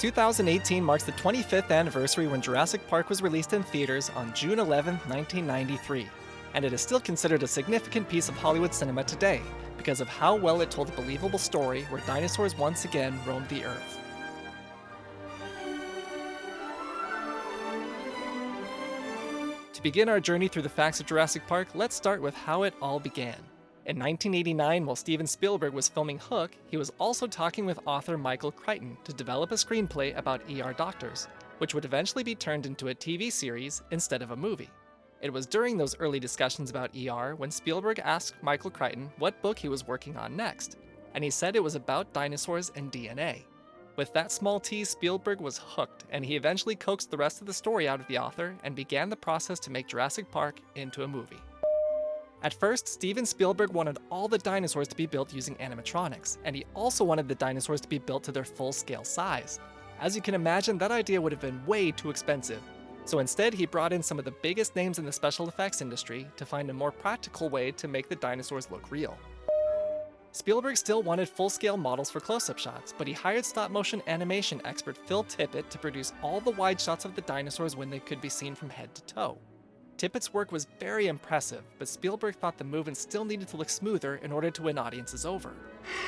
2018 marks the 25th anniversary when Jurassic Park was released in theaters on June 11, 1993, and it is still considered a significant piece of Hollywood cinema today because of how well it told a believable story where dinosaurs once again roamed the Earth. To begin our journey through the facts of Jurassic Park, let's start with how it all began. In 1989, while Steven Spielberg was filming Hook, he was also talking with author Michael Crichton to develop a screenplay about ER doctors, which would eventually be turned into a TV series instead of a movie. It was during those early discussions about ER when Spielberg asked Michael Crichton what book he was working on next, and he said it was about dinosaurs and DNA. With that small tease, Spielberg was hooked, and he eventually coaxed the rest of the story out of the author and began the process to make Jurassic Park into a movie. At first, Steven Spielberg wanted all the dinosaurs to be built using animatronics, and he also wanted the dinosaurs to be built to their full-scale size. As you can imagine, that idea would have been way too expensive. So instead, he brought in some of the biggest names in the special effects industry to find a more practical way to make the dinosaurs look real. Spielberg still wanted full-scale models for close-up shots, but he hired stop-motion animation expert Phil Tippett to produce all the wide shots of the dinosaurs when they could be seen from head to toe. Tippett's work was very impressive, but Spielberg thought the movement still needed to look smoother in order to win audiences over.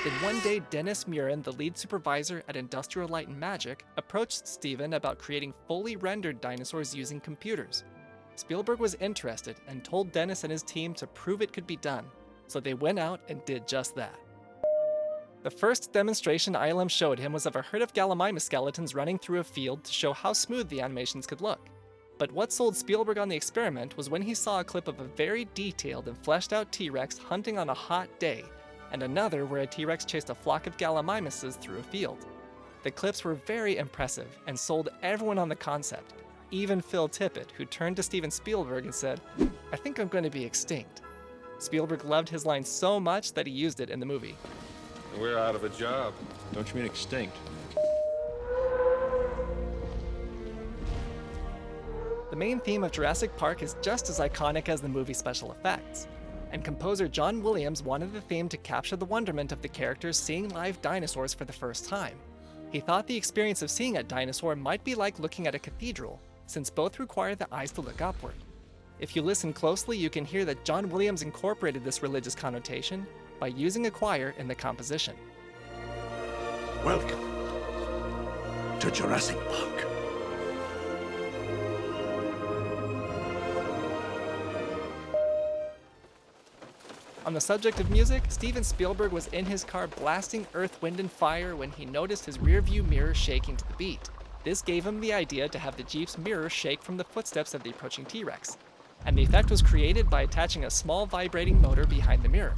Then one day, Dennis Muren, the lead supervisor at Industrial Light and Magic, approached Steven about creating fully rendered dinosaurs using computers. Spielberg was interested and told Dennis and his team to prove it could be done, so they went out and did just that. The first demonstration ILM showed him was of a herd of Gallimimus skeletons running through a field to show how smooth the animations could look. But what sold Spielberg on the experiment was when he saw a clip of a very detailed and fleshed out T-Rex hunting on a hot day, and another where a T-Rex chased a flock of Gallimimuses through a field. The clips were very impressive and sold everyone on the concept, even Phil Tippett, who turned to Steven Spielberg and said, "I think I'm going to be extinct." Spielberg loved his line so much that he used it in the movie. We're out of a job. Don't you mean extinct? The main theme of Jurassic Park is just as iconic as the movie's special effects, and composer John Williams wanted the theme to capture the wonderment of the characters seeing live dinosaurs for the first time. He thought the experience of seeing a dinosaur might be like looking at a cathedral, since both require the eyes to look upward. If you listen closely, you can hear that John Williams incorporated this religious connotation by using a choir in the composition. Welcome to Jurassic Park. On the subject of music, Steven Spielberg was in his car blasting Earth, Wind & Fire when he noticed his rearview mirror shaking to the beat. This gave him the idea to have the Jeep's mirror shake from the footsteps of the approaching T-Rex, and the effect was created by attaching a small vibrating motor behind the mirror.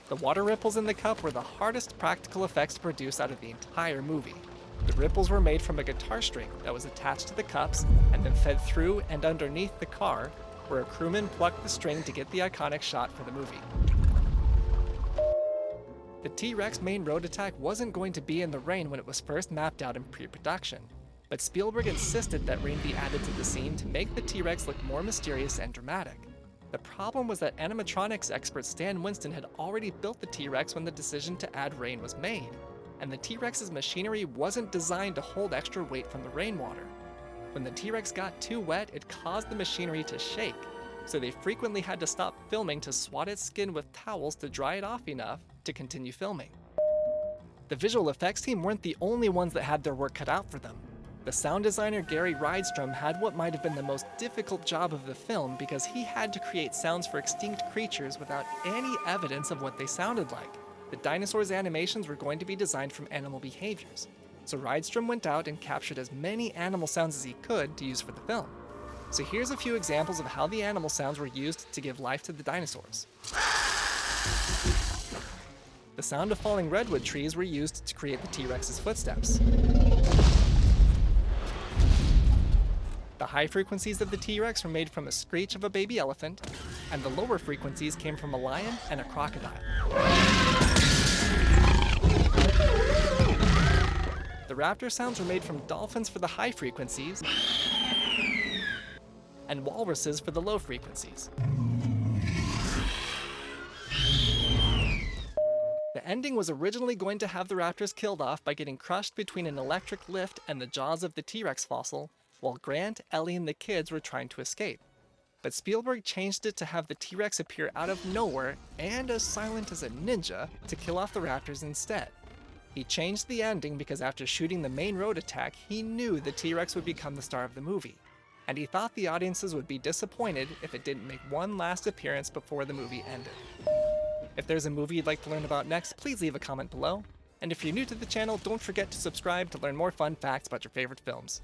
The water ripples in the cup were the hardest practical effects to produce out of the entire movie. The ripples were made from a guitar string that was attached to the cups and then fed through and underneath the car, where a crewman plucked the string to get the iconic shot for the movie. The T-Rex main road attack wasn't going to be in the rain when it was first mapped out in pre-production, but Spielberg insisted that rain be added to the scene to make the T-Rex look more mysterious and dramatic. The problem was that animatronics expert Stan Winston had already built the T-Rex when the decision to add rain was made, and the T-Rex's machinery wasn't designed to hold extra weight from the rainwater. When the T-Rex got too wet, it caused the machinery to shake, so they frequently had to stop filming to swat its skin with towels to dry it off enough to continue filming. The visual effects team weren't the only ones that had their work cut out for them. The sound designer Gary Rydstrom had what might have been the most difficult job of the film because he had to create sounds for extinct creatures without any evidence of what they sounded like. The dinosaurs' animations were going to be designed from animal behaviors, so Rydstrom went out and captured as many animal sounds as he could to use for the film. So here's a few examples of how the animal sounds were used to give life to the dinosaurs. The sound of falling redwood trees were used to create the T-Rex's footsteps. The high frequencies of the T-Rex were made from a screech of a baby elephant, and the lower frequencies came from a lion and a crocodile. The raptor sounds were made from dolphins for the high frequencies, and walruses for the low frequencies. The The ending was originally going to have the raptors killed off by getting crushed between an electric lift and the jaws of the T-Rex fossil, while Grant, Ellie, and the kids were trying to escape. But Spielberg changed it to have the T-Rex appear out of nowhere and as silent as a ninja to kill off the raptors instead. He changed the ending because after shooting the main road attack, he knew the T-Rex would become the star of the movie, and he thought the audiences would be disappointed if it didn't make one last appearance before the movie ended. If there's a movie you'd like to learn about next, please leave a comment below. And if you're new to the channel, don't forget to subscribe to learn more fun facts about your favorite films.